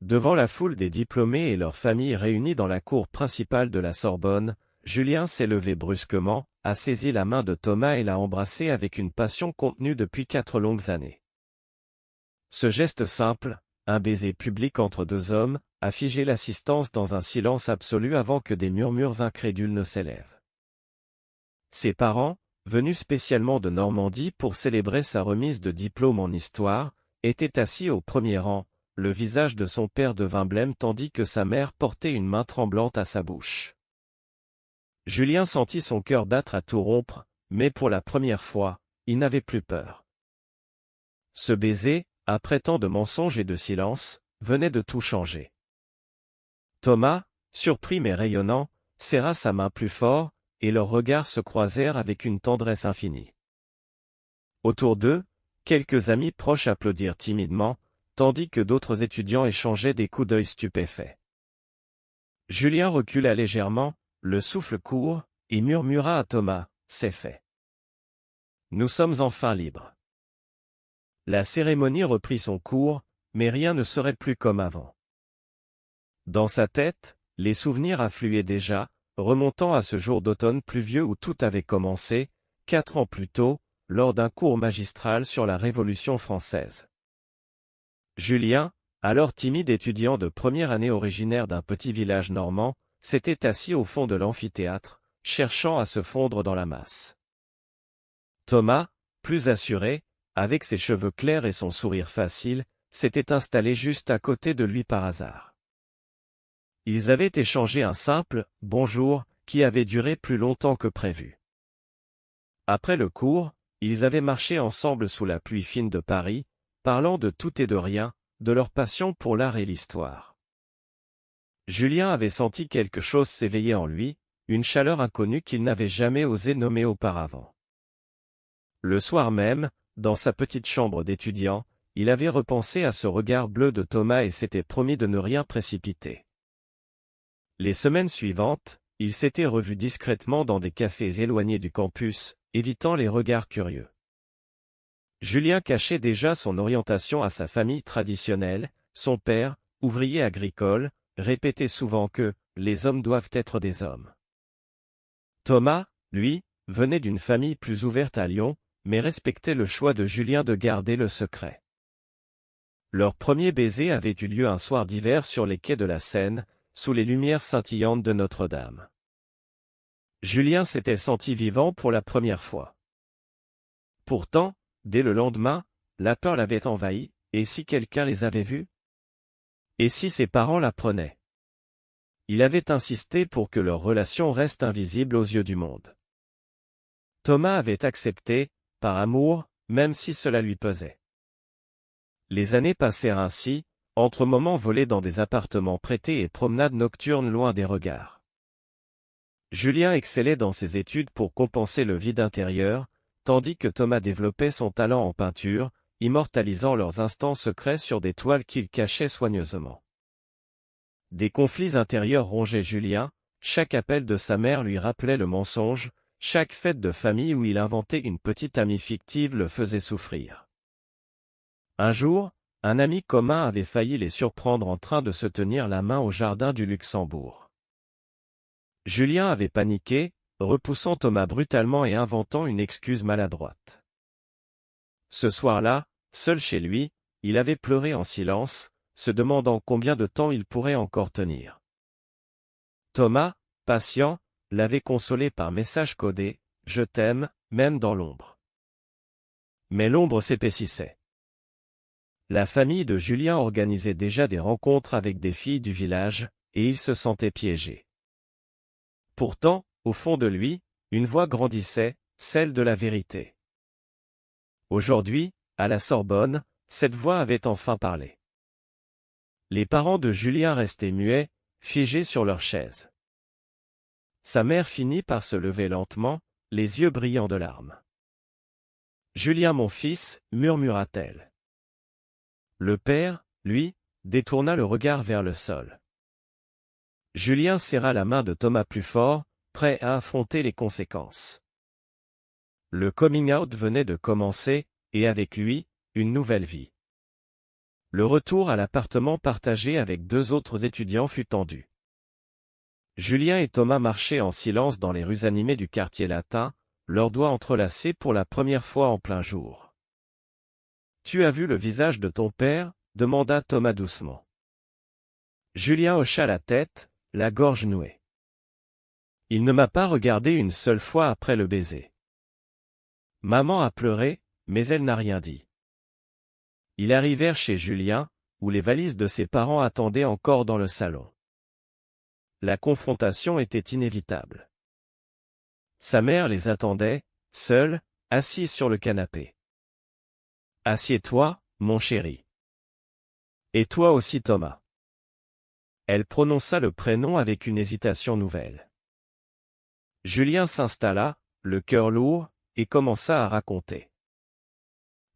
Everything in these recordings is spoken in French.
Devant la foule des diplômés et leurs familles réunies dans la cour principale de la Sorbonne, Julien s'est levé brusquement, a saisi la main de Thomas et l'a embrassé avec une passion contenue depuis 4 longues années. Ce geste simple, un baiser public entre deux hommes, a figé l'assistance dans un silence absolu avant que des murmures incrédules ne s'élèvent. Ses parents, venus spécialement de Normandie pour célébrer sa remise de diplôme en histoire, étaient assis au premier rang, le visage de son père devint blême tandis que sa mère portait une main tremblante à sa bouche. Julien sentit son cœur battre à tout rompre, mais pour la première fois, il n'avait plus peur. Ce baiser, après tant de mensonges et de silence, venait de tout changer. Thomas, surpris mais rayonnant, serra sa main plus fort, et leurs regards se croisèrent avec une tendresse infinie. Autour d'eux, quelques amis proches applaudirent timidement, tandis que d'autres étudiants échangeaient des coups d'œil stupéfaits. Julien recula légèrement, le souffle court, et murmura à Thomas, « C'est fait. Nous sommes enfin libres. » La cérémonie reprit son cours, mais rien ne serait plus comme avant. Dans sa tête, les souvenirs affluaient déjà, remontant à ce jour d'automne pluvieux où tout avait commencé, 4 ans plus tôt, lors d'un cours magistral sur la Révolution française. Julien, alors timide étudiant de première année originaire d'un petit village normand, s'était assis au fond de l'amphithéâtre, cherchant à se fondre dans la masse. Thomas, plus assuré, avec ses cheveux clairs et son sourire facile, s'était installé juste à côté de lui par hasard. Ils avaient échangé un simple « bonjour » qui avait duré plus longtemps que prévu. Après le cours, ils avaient marché ensemble sous la pluie fine de Paris, parlant de tout et de rien, de leur passion pour l'art et l'histoire. Julien avait senti quelque chose s'éveiller en lui, une chaleur inconnue qu'il n'avait jamais osé nommer auparavant. Le soir même, dans sa petite chambre d'étudiant, il avait repensé à ce regard bleu de Thomas et s'était promis de ne rien précipiter. Les semaines suivantes, il s'était revu discrètement dans des cafés éloignés du campus, évitant les regards curieux. Julien cachait déjà son orientation à sa famille traditionnelle, son père, ouvrier agricole, répétait souvent que « les hommes doivent être des hommes ». Thomas, lui, venait d'une famille plus ouverte à Lyon, mais respectait le choix de Julien de garder le secret. Leur premier baiser avait eu lieu un soir d'hiver sur les quais de la Seine, sous les lumières scintillantes de Notre-Dame. Julien s'était senti vivant pour la première fois. Pourtant, dès le lendemain, la peur l'avait envahi, et si quelqu'un les avait vus? Et si ses parents l'apprenaient? Il avait insisté pour que leur relation reste invisible aux yeux du monde. Thomas avait accepté, par amour, même si cela lui pesait. Les années passèrent ainsi, entre moments volés dans des appartements prêtés et promenades nocturnes loin des regards. Julien excellait dans ses études pour compenser le vide intérieur, tandis que Thomas développait son talent en peinture, immortalisant leurs instants secrets sur des toiles qu'il cachait soigneusement. Des conflits intérieurs rongeaient Julien, chaque appel de sa mère lui rappelait le mensonge, chaque fête de famille où il inventait une petite amie fictive le faisait souffrir. Un jour, un ami commun avait failli les surprendre en train de se tenir la main au jardin du Luxembourg. Julien avait paniqué, repoussant Thomas brutalement et inventant une excuse maladroite. Ce soir-là, seul chez lui, il avait pleuré en silence, se demandant combien de temps il pourrait encore tenir. Thomas, patient, l'avait consolé par message codé, « Je t'aime, même dans l'ombre ». Mais l'ombre s'épaississait. La famille de Julien organisait déjà des rencontres avec des filles du village, et il se sentait piégé. Pourtant, au fond de lui, une voix grandissait, celle de la vérité. Aujourd'hui, à la Sorbonne, cette voix avait enfin parlé. Les parents de Julien restaient muets, figés sur leurs chaises. Sa mère finit par se lever lentement, les yeux brillants de larmes. « Julien mon fils, murmura-t-elle. » Le père, lui, détourna le regard vers le sol. Julien serra la main de Thomas plus fort, prêt à affronter les conséquences. Le coming out venait de commencer, et avec lui, une nouvelle vie. Le retour à l'appartement partagé avec 2 autres étudiants fut tendu. Julien et Thomas marchaient en silence dans les rues animées du quartier latin, leurs doigts entrelacés pour la première fois en plein jour. « Tu as vu le visage de ton père » demanda Thomas doucement. Julien hocha la tête, la gorge nouée. « Il ne m'a pas regardé une seule fois après le baiser. Maman a pleuré, mais elle n'a rien dit. » Ils arrivèrent chez Julien, où les valises de ses parents attendaient encore dans le salon. La confrontation était inévitable. Sa mère les attendait, seule, assise sur le canapé. « Assieds-toi, mon chéri. Et toi aussi Thomas. » Elle prononça le prénom avec une hésitation nouvelle. Julien s'installa, le cœur lourd, et commença à raconter.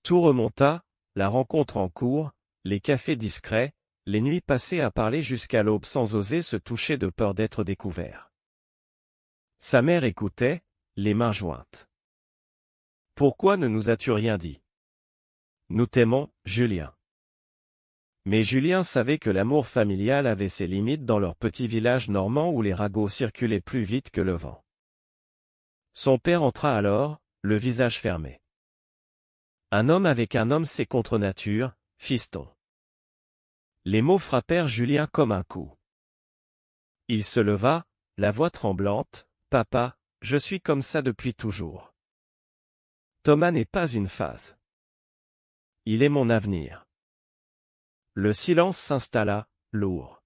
Tout remonta, la rencontre en cours, les cafés discrets, les nuits passées à parler jusqu'à l'aube sans oser se toucher de peur d'être découvert. Sa mère écoutait, les mains jointes. « Pourquoi ne nous as-tu rien dit? Nous t'aimons, Julien. » Mais Julien savait que l'amour familial avait ses limites dans leur petit village normand où les ragots circulaient plus vite que le vent. Son père entra alors, le visage fermé. Un homme avec un homme c'est contre nature, fiston. Les mots frappèrent Julien comme un coup. Il se leva, la voix tremblante, « Papa, je suis comme ça depuis toujours. Thomas n'est pas une phase. Il est mon avenir. » Le silence s'installa, lourd.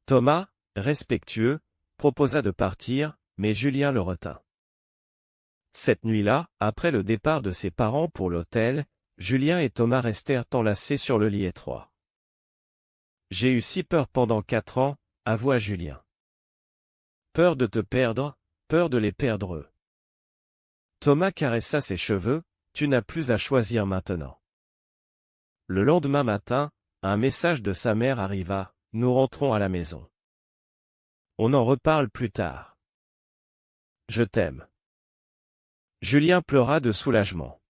Thomas, respectueux, proposa de partir, mais Julien le retint. Cette nuit-là, après le départ de ses parents pour l'hôtel, Julien et Thomas restèrent enlacés sur le lit étroit. « J'ai eu si peur pendant 4 ans, avoua Julien. Peur de te perdre, peur de les perdre eux. » Thomas caressa ses cheveux, « Tu n'as plus à choisir maintenant. » Le lendemain matin, un message de sa mère arriva, « Nous rentrons à la maison. On en reparle plus tard. Je t'aime. » Julien pleura de soulagement.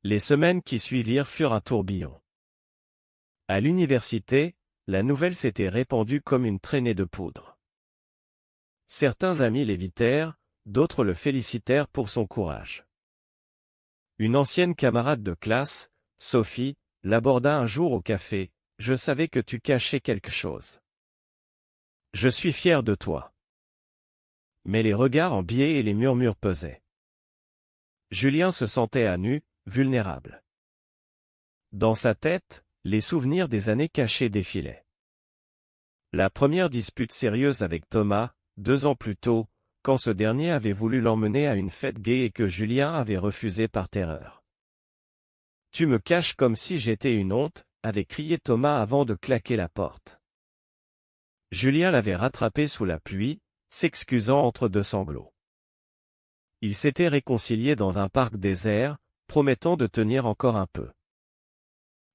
Les semaines qui suivirent furent un tourbillon. À l'université, la nouvelle s'était répandue comme une traînée de poudre. Certains amis l'évitèrent, d'autres le félicitèrent pour son courage. Une ancienne camarade de classe, Sophie, l'aborda un jour au café, « Je savais que tu cachais quelque chose. Je suis fier de toi. » Mais les regards en biais et les murmures pesaient. Julien se sentait à nu, vulnérable. Dans sa tête, les souvenirs des années cachées défilaient. La première dispute sérieuse avec Thomas, 2 ans plus tôt, quand ce dernier avait voulu l'emmener à une fête gaie et que Julien avait refusé par terreur. « Tu me caches comme si j'étais une honte », avait crié Thomas avant de claquer la porte. Julien l'avait rattrapé sous la pluie, s'excusant entre 2 sanglots. Ils s'étaient réconciliés dans un parc désert, promettant de tenir encore un peu.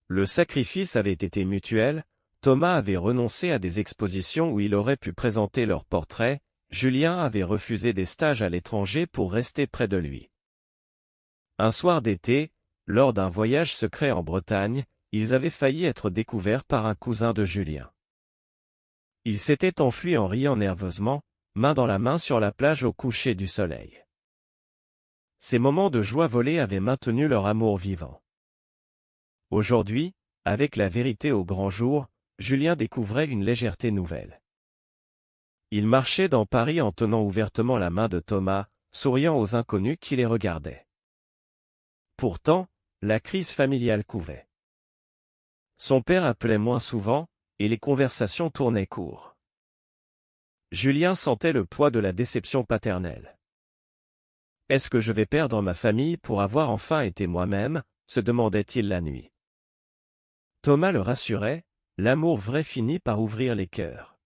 Le sacrifice avait été mutuel, Thomas avait renoncé à des expositions où il aurait pu présenter leurs portraits, Julien avait refusé des stages à l'étranger pour rester près de lui. Un soir d'été, lors d'un voyage secret en Bretagne, ils avaient failli être découverts par un cousin de Julien. Ils s'étaient enfuis en riant nerveusement, main dans la main sur la plage au coucher du soleil. Ces moments de joie volée avaient maintenu leur amour vivant. Aujourd'hui, avec la vérité au grand jour, Julien découvrait une légèreté nouvelle. Il marchait dans Paris en tenant ouvertement la main de Thomas, souriant aux inconnus qui les regardaient. Pourtant, la crise familiale couvait. Son père appelait moins souvent, et les conversations tournaient court. Julien sentait le poids de la déception paternelle. « Est-ce que je vais perdre ma famille pour avoir enfin été moi-même » se demandait-il la nuit. Thomas le rassurait, l'amour vrai finit par ouvrir les cœurs.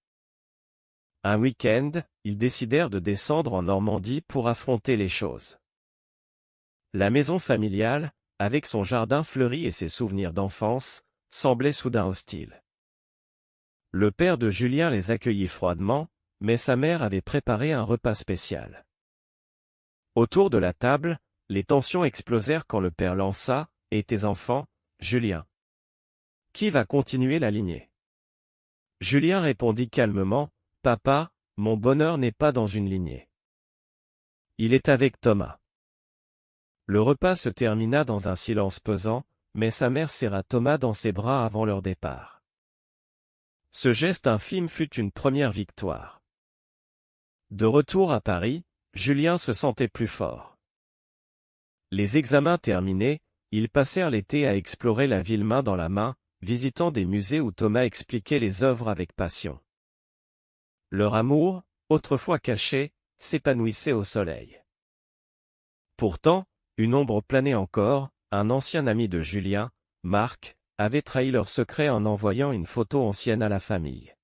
Un week-end, ils décidèrent de descendre en Normandie pour affronter les choses. La maison familiale, avec son jardin fleuri et ses souvenirs d'enfance, semblait soudain hostile. Le père de Julien les accueillit froidement, mais sa mère avait préparé un repas spécial. Autour de la table, les tensions explosèrent quand le père lança « Et tes enfants, Julien ? Qui va continuer la lignée? Julien répondit calmement, « Papa, mon bonheur n'est pas dans une lignée. Il est avec Thomas. » Le repas se termina dans un silence pesant, mais sa mère serra Thomas dans ses bras avant leur départ. Ce geste infime fut une première victoire. De retour à Paris, Julien se sentait plus fort. Les examens terminés, ils passèrent l'été à explorer la ville main dans la main, visitant des musées où Thomas expliquait les œuvres avec passion. Leur amour, autrefois caché, s'épanouissait au soleil. Pourtant, une ombre planait encore, un ancien ami de Julien, Marc, avait trahi leur secret en envoyant une photo ancienne à la famille.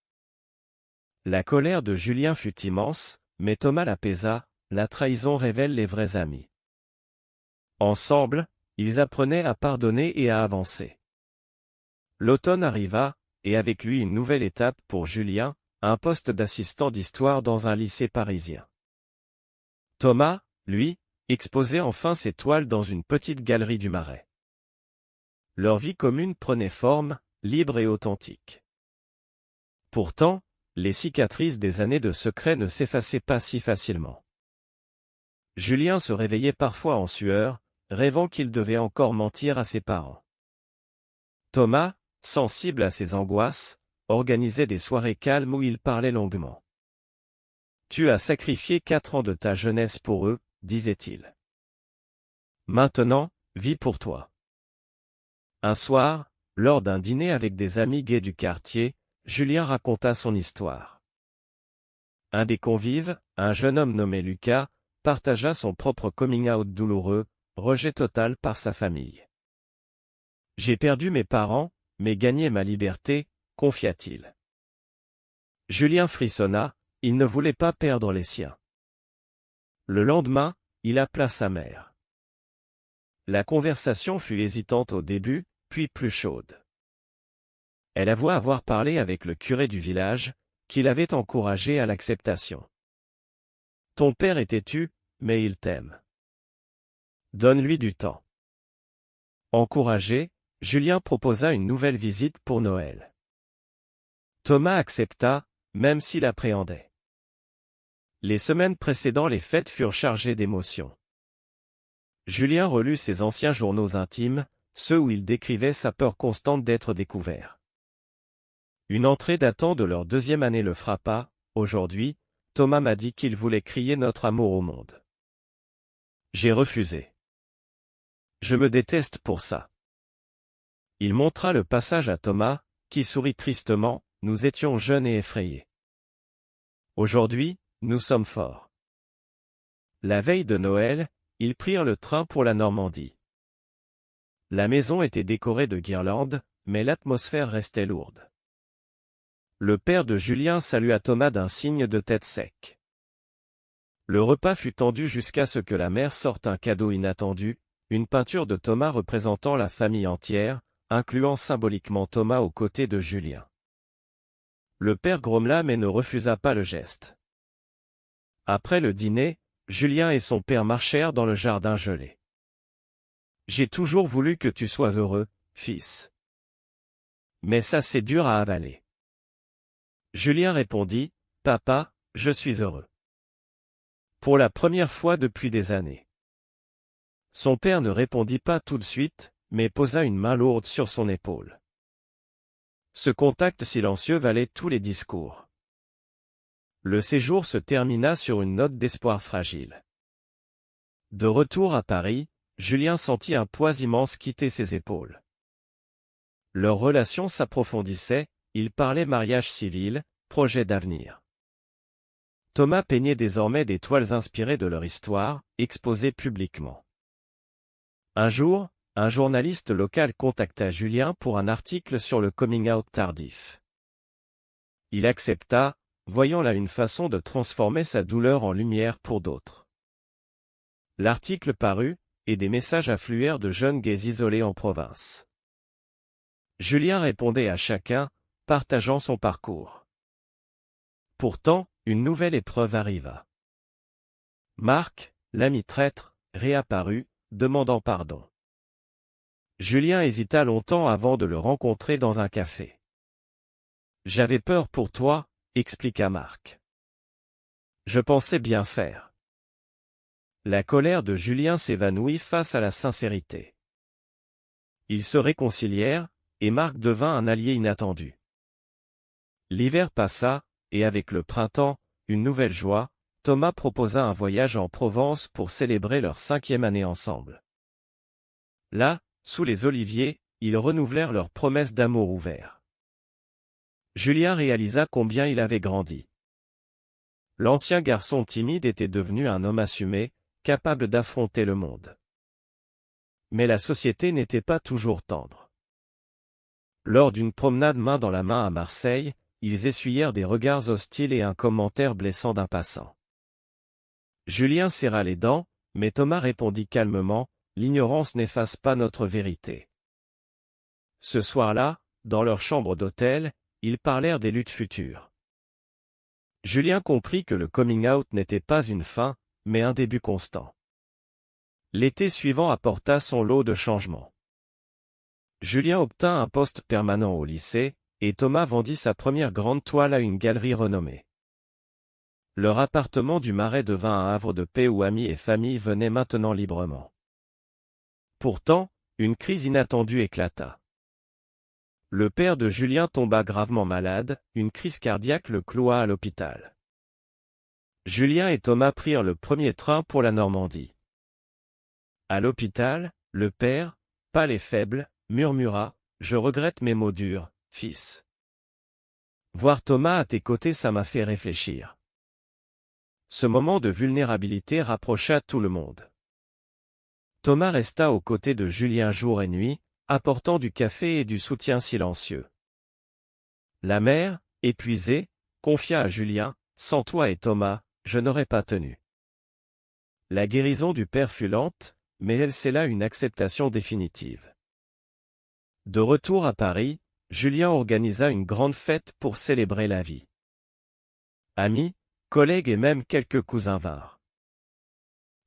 La colère de Julien fut immense, mais Thomas l'apaisa, la trahison révèle les vrais amis. Ensemble, ils apprenaient à pardonner et à avancer. L'automne arriva, et avec lui une nouvelle étape pour Julien, un poste d'assistant d'histoire dans un lycée parisien. Thomas, lui, exposait enfin ses toiles dans une petite galerie du Marais. Leur vie commune prenait forme, libre et authentique. Pourtant, les cicatrices des années de secret ne s'effaçaient pas si facilement. Julien se réveillait parfois en sueur, rêvant qu'il devait encore mentir à ses parents. Thomas, sensible à ses angoisses, organisait des soirées calmes où il parlait longuement. « Tu as sacrifié 4 ans de ta jeunesse pour eux, » disait-il. « Maintenant, vis pour toi. » Un soir, lors d'un dîner avec des amis gays du quartier, Julien raconta son histoire. Un des convives, un jeune homme nommé Lucas, partagea son propre coming-out douloureux, rejet total par sa famille. « J'ai perdu mes parents, mais gagné ma liberté, » confia-t-il. Julien frissonna, il ne voulait pas perdre les siens. Le lendemain, il appela sa mère. La conversation fut hésitante au début, puis plus chaude. Elle avoua avoir parlé avec le curé du village, qui l'avait encouragé à l'acceptation. « Ton père est têtu, mais il t'aime. Donne-lui du temps. » Encouragé, Julien proposa une nouvelle visite pour Noël. Thomas accepta, même s'il appréhendait. Les semaines précédant les fêtes furent chargées d'émotions. Julien relut ses anciens journaux intimes, ceux où il décrivait sa peur constante d'être découvert. Une entrée datant de leur 2e année le frappa. « Aujourd'hui, Thomas m'a dit qu'il voulait crier notre amour au monde. J'ai refusé. Je me déteste pour ça. » Il montra le passage à Thomas, qui sourit tristement. « Nous étions jeunes et effrayés. Aujourd'hui, nous sommes forts. » La veille de Noël, ils prirent le train pour la Normandie. La maison était décorée de guirlandes, mais l'atmosphère restait lourde. Le père de Julien salua Thomas d'un signe de tête sec. Le repas fut tendu jusqu'à ce que la mère sorte un cadeau inattendu, une peinture de Thomas représentant la famille entière, incluant symboliquement Thomas aux côtés de Julien. Le père grommela mais ne refusa pas le geste. Après le dîner, Julien et son père marchèrent dans le jardin gelé. « J'ai toujours voulu que tu sois heureux, fils. Mais ça c'est dur à avaler. » Julien répondit, « Papa, je suis heureux. Pour la première fois depuis des années. » Son père ne répondit pas tout de suite, mais posa une main lourde sur son épaule. Ce contact silencieux valait tous les discours. Le séjour se termina sur une note d'espoir fragile. De retour à Paris, Julien sentit un poids immense quitter ses épaules. Leur relation s'approfondissait, ils parlaient mariage civil, projet d'avenir. Thomas peignait désormais des toiles inspirées de leur histoire, exposées publiquement. Un jour, un journaliste local contacta Julien pour un article sur le coming-out tardif. Il accepta, voyant là une façon de transformer sa douleur en lumière pour d'autres. L'article parut, et des messages affluèrent de jeunes gays isolés en province. Julien répondait à chacun, partageant son parcours. Pourtant, une nouvelle épreuve arriva. Marc, l'ami traître, réapparut, demandant pardon. Julien hésita longtemps avant de le rencontrer dans un café. « J'avais peur pour toi, » expliqua Marc. « Je pensais bien faire. » La colère de Julien s'évanouit face à la sincérité. Ils se réconcilièrent, et Marc devint un allié inattendu. L'hiver passa, et avec le printemps, une nouvelle joie, Thomas proposa un voyage en Provence pour célébrer leur 5e année ensemble. Là, sous les oliviers, ils renouvelèrent leur promesse d'amour ouvert. Julien réalisa combien il avait grandi. L'ancien garçon timide était devenu un homme assumé, capable d'affronter le monde. Mais la société n'était pas toujours tendre. Lors d'une promenade main dans la main à Marseille, ils essuyèrent des regards hostiles et un commentaire blessant d'un passant. Julien serra les dents, mais Thomas répondit calmement, « L'ignorance n'efface pas notre vérité. » Ce soir-là, dans leur chambre d'hôtel, ils parlèrent des luttes futures. Julien comprit que le coming out n'était pas une fin, mais un début constant. L'été suivant apporta son lot de changements. Julien obtint un poste permanent au lycée, et Thomas vendit sa première grande toile à une galerie renommée. Leur appartement du Marais devint un havre de paix où amis et famille venaient maintenant librement. Pourtant, une crise inattendue éclata. Le père de Julien tomba gravement malade, une crise cardiaque le cloua à l'hôpital. Julien et Thomas prirent le premier train pour la Normandie. À l'hôpital, le père, pâle et faible, murmura, « Je regrette mes mots durs, fils. Voir Thomas à tes côtés, ça m'a fait réfléchir. » Ce moment de vulnérabilité rapprocha tout le monde. Thomas resta aux côtés de Julien jour et nuit, apportant du café et du soutien silencieux. La mère, épuisée, confia à Julien, « Sans toi et Thomas, je n'aurais pas tenu. » La guérison du père fut lente, mais elle scella une acceptation définitive. De retour à Paris, Julien organisa une grande fête pour célébrer la vie. Amis, collègues et même quelques cousins vinrent.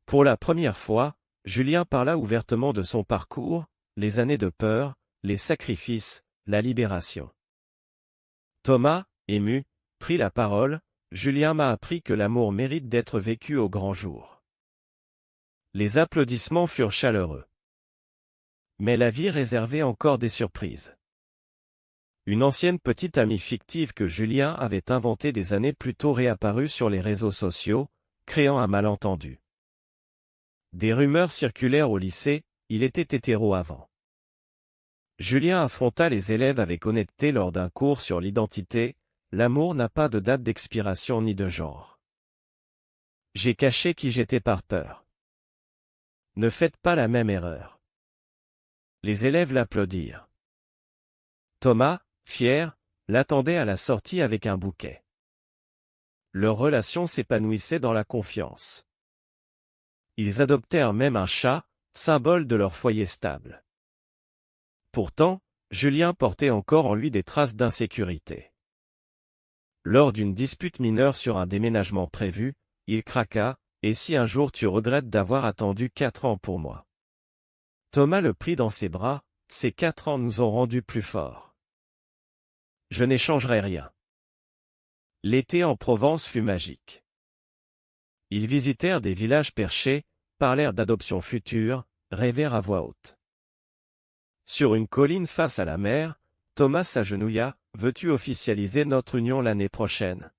Pour la première fois, Julien parla ouvertement de son parcours, les années de peur, les sacrifices, la libération. Thomas, ému, prit la parole, « Julien m'a appris que l'amour mérite d'être vécu au grand jour. » Les applaudissements furent chaleureux. Mais la vie réservait encore des surprises. Une ancienne petite amie fictive que Julien avait inventée des années plus tôt réapparut sur les réseaux sociaux, créant un malentendu. Des rumeurs circulèrent au lycée, il était hétéro avant. Julien affronta les élèves avec honnêteté lors d'un cours sur l'identité, l'amour n'a pas de date d'expiration ni de genre. J'ai caché qui j'étais par peur. Ne faites pas la même erreur. Les élèves l'applaudirent. Thomas, fier, l'attendait à la sortie avec un bouquet. Leur relation s'épanouissait dans la confiance. Ils adoptèrent même un chat, symbole de leur foyer stable. Pourtant, Julien portait encore en lui des traces d'insécurité. Lors d'une dispute mineure sur un déménagement prévu, il craqua, « Et si un jour tu regrettes d'avoir attendu 4 ans pour moi ?» Thomas le prit dans ses bras, « Ces 4 ans nous ont rendus plus forts. Je n'échangerai rien. » L'été en Provence fut magique. Ils visitèrent des villages perchés, parlèrent d'adoption future, rêvèrent à voix haute. Sur une colline face à la mer, Thomas s'agenouilla, « Veux-tu officialiser notre union l'année prochaine ?»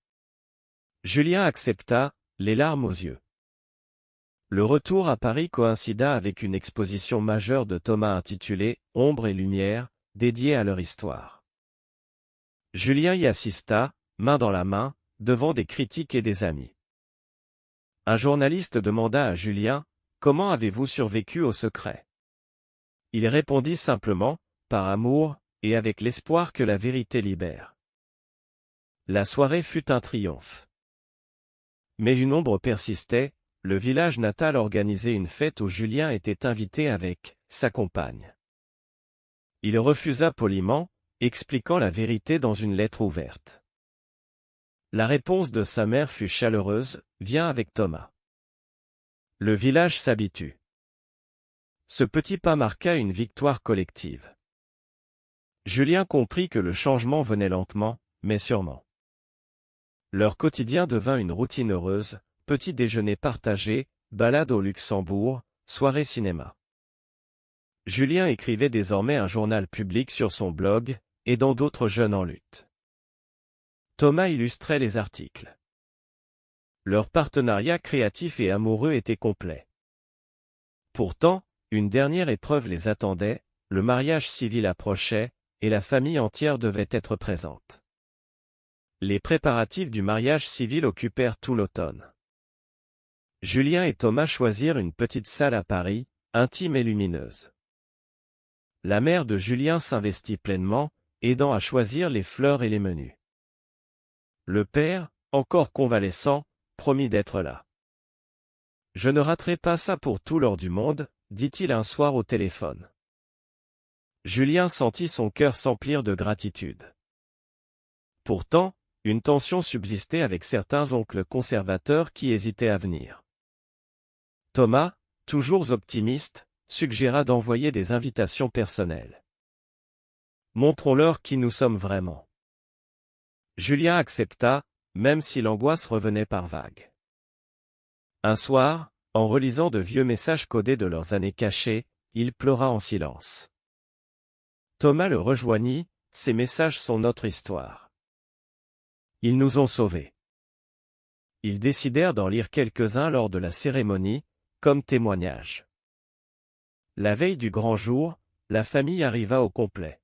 Julien accepta, les larmes aux yeux. Le retour à Paris coïncida avec une exposition majeure de Thomas intitulée « Ombre et lumière », dédiée à leur histoire. Julien y assista, main dans la main, devant des critiques et des amis. Un journaliste demanda à Julien, « Comment avez-vous survécu au secret ?» Il répondit simplement, « Par amour, et avec l'espoir que la vérité libère. » La soirée fut un triomphe. Mais une ombre persistait, le village natal organisait une fête où Julien était invité avec sa compagne. Il refusa poliment, expliquant la vérité dans une lettre ouverte. La réponse de sa mère fut chaleureuse, « Viens avec Thomas. » Le village s'habitue. Ce petit pas marqua une victoire collective. Julien comprit que le changement venait lentement, mais sûrement. Leur quotidien devint une routine heureuse, petit déjeuner partagé, balade au Luxembourg, soirée cinéma. Julien écrivait désormais un journal public sur son blog, aidant d'autres jeunes en lutte. Thomas illustrait les articles. Leur partenariat créatif et amoureux était complet. Pourtant, une dernière épreuve les attendait, le mariage civil approchait, et la famille entière devait être présente. Les préparatifs du mariage civil occupèrent tout l'automne. Julien et Thomas choisirent une petite salle à Paris, intime et lumineuse. La mère de Julien s'investit pleinement, aidant à choisir les fleurs et les menus. Le père, encore convalescent, promit d'être là. « Je ne raterai pas ça pour tout l'or du monde », dit-il un soir au téléphone. Julien sentit son cœur s'emplir de gratitude. Pourtant, une tension subsistait avec certains oncles conservateurs qui hésitaient à venir. Thomas, toujours optimiste, suggéra d'envoyer des invitations personnelles. « Montrons-leur qui nous sommes vraiment. » Julien accepta, même si l'angoisse revenait par vagues. Un soir, en relisant de vieux messages codés de leurs années cachées, il pleura en silence. Thomas le rejoignit, « Ces messages sont notre histoire. Ils nous ont sauvés. » Ils décidèrent d'en lire quelques-uns lors de la cérémonie, comme témoignage. La veille du grand jour, la famille arriva au complet.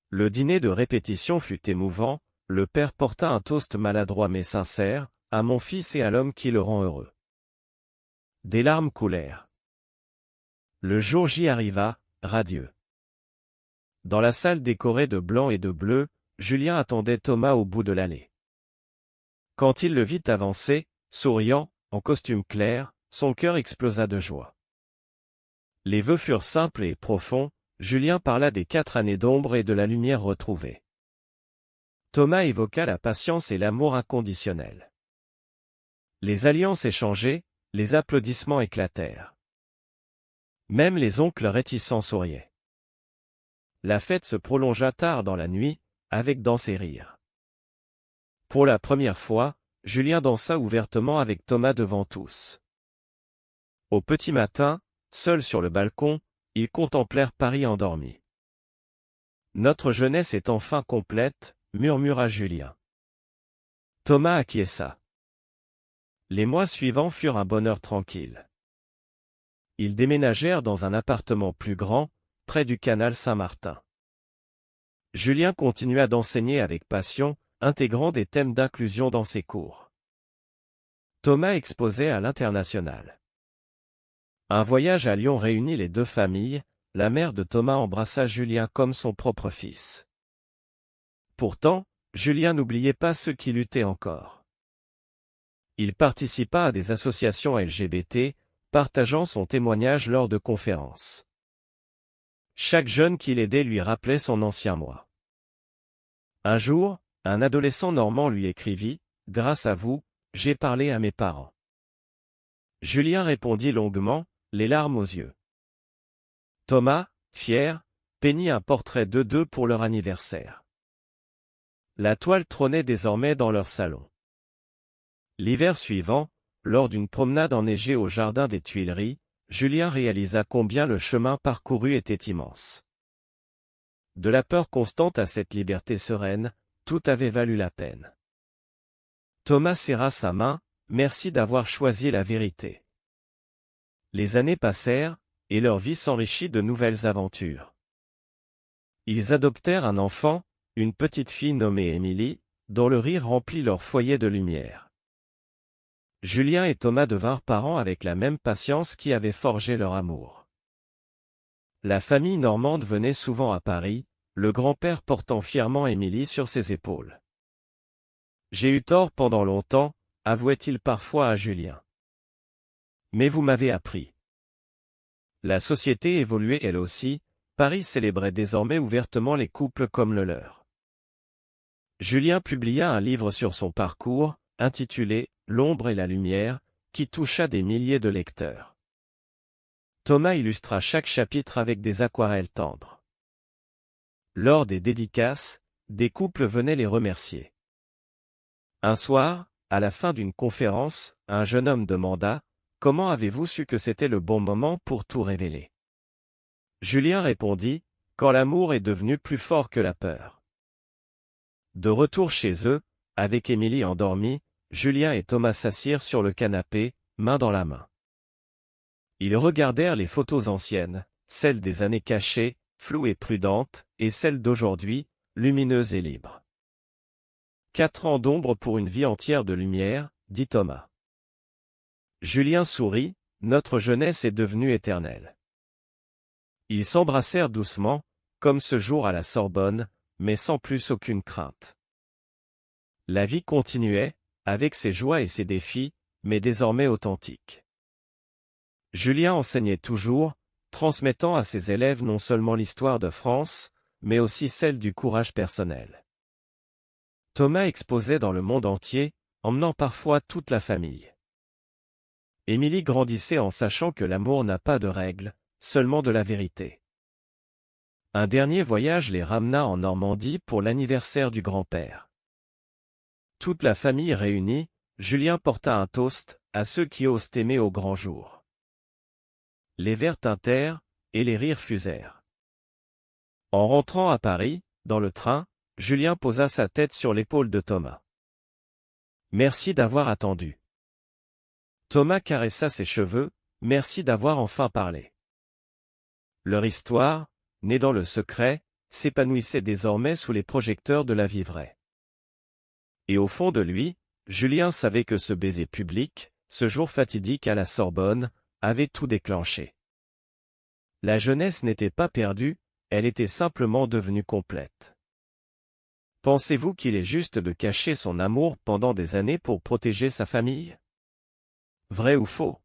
Le dîner de répétition fut émouvant, le père porta un toast maladroit mais sincère, à mon fils et à l'homme qui le rend heureux. Des larmes coulèrent. Le jour J arriva, radieux. Dans la salle décorée de blanc et de bleu, Julien attendait Thomas au bout de l'allée. Quand il le vit avancer, souriant, en costume clair, son cœur explosa de joie. Les vœux furent simples et profonds, Julien parla des 4 années d'ombre et de la lumière retrouvée. Thomas évoqua la patience et l'amour inconditionnel. Les alliances échangées, les applaudissements éclatèrent. Même les oncles réticents souriaient. La fête se prolongea tard dans la nuit, avec danse et rire. Pour la première fois, Julien dansa ouvertement avec Thomas devant tous. Au petit matin, seuls sur le balcon, ils contemplèrent Paris endormi. « Notre jeunesse est enfin complète », murmura Julien. Thomas acquiesça. Les mois suivants furent un bonheur tranquille. Ils déménagèrent dans un appartement plus grand, près du canal Saint-Martin. Julien continua d'enseigner avec passion, intégrant des thèmes d'inclusion dans ses cours. Thomas exposait à l'international. Un voyage à Lyon réunit les deux familles, la mère de Thomas embrassa Julien comme son propre fils. Pourtant, Julien n'oubliait pas ceux qui luttaient encore. Il participa à des associations LGBT, partageant son témoignage lors de conférences. Chaque jeune qu'il aidait lui rappelait son ancien moi. Un jour, un adolescent normand lui écrivit « Grâce à vous, j'ai parlé à mes parents. » Julien répondit longuement, les larmes aux yeux. Thomas, fier, peignit un portrait d'eux deux pour leur anniversaire. La toile trônait désormais dans leur salon. L'hiver suivant, lors d'une promenade enneigée au jardin des Tuileries, Julien réalisa combien le chemin parcouru était immense. De la peur constante à cette liberté sereine, tout avait valu la peine. Thomas serra sa main, « Merci d'avoir choisi la vérité. » Les années passèrent, et leur vie s'enrichit de nouvelles aventures. Ils adoptèrent un enfant, une petite fille nommée Émilie, dont le rire remplit leur foyer de lumière. Julien et Thomas devinrent parents avec la même patience qui avait forgé leur amour. La famille normande venait souvent à Paris, le grand-père portant fièrement Émilie sur ses épaules. « J'ai eu tort pendant longtemps », avouait-il parfois à Julien. « Mais vous m'avez appris. » La société évoluait elle aussi, Paris célébrait désormais ouvertement les couples comme le leur. Julien publia un livre sur son parcours, intitulé « L'ombre et la lumière », qui toucha des milliers de lecteurs. Thomas illustra chaque chapitre avec des aquarelles tendres. Lors des dédicaces, des couples venaient les remercier. Un soir, à la fin d'une conférence, un jeune homme demanda « Comment avez-vous su que c'était le bon moment pour tout révéler ?» Julien répondit « Quand l'amour est devenu plus fort que la peur. » De retour chez eux, avec Émilie endormie, Julien et Thomas s'assirent sur le canapé, main dans la main. Ils regardèrent les photos anciennes, celles des années cachées, floues et prudentes, et celles d'aujourd'hui, lumineuses et libres. 4 ans d'ombre pour une vie entière de lumière, dit Thomas. Julien sourit, notre jeunesse est devenue éternelle. Ils s'embrassèrent doucement, comme ce jour à la Sorbonne, mais sans plus aucune crainte. La vie continuait, avec ses joies et ses défis, mais désormais authentiques. Julien enseignait toujours, transmettant à ses élèves non seulement l'histoire de France, mais aussi celle du courage personnel. Thomas exposait dans le monde entier, emmenant parfois toute la famille. Émilie grandissait en sachant que l'amour n'a pas de règles, seulement de la vérité. Un dernier voyage les ramena en Normandie pour l'anniversaire du grand-père. Toute la famille réunie, Julien porta un toast à ceux qui osent aimer au grand jour. Les verres tintèrent, et les rires fusèrent. En rentrant à Paris, dans le train, Julien posa sa tête sur l'épaule de Thomas. « Merci d'avoir attendu. » Thomas caressa ses cheveux, « Merci d'avoir enfin parlé. » Leur histoire, née dans le secret, s'épanouissait désormais sous les projecteurs de la vie vraie. Et au fond de lui, Julien savait que ce baiser public, ce jour fatidique à la Sorbonne, avait tout déclenché. La jeunesse n'était pas perdue, elle était simplement devenue complète. Pensez-vous qu'il est juste de cacher son amour pendant des années pour protéger sa famille? Vrai ou faux?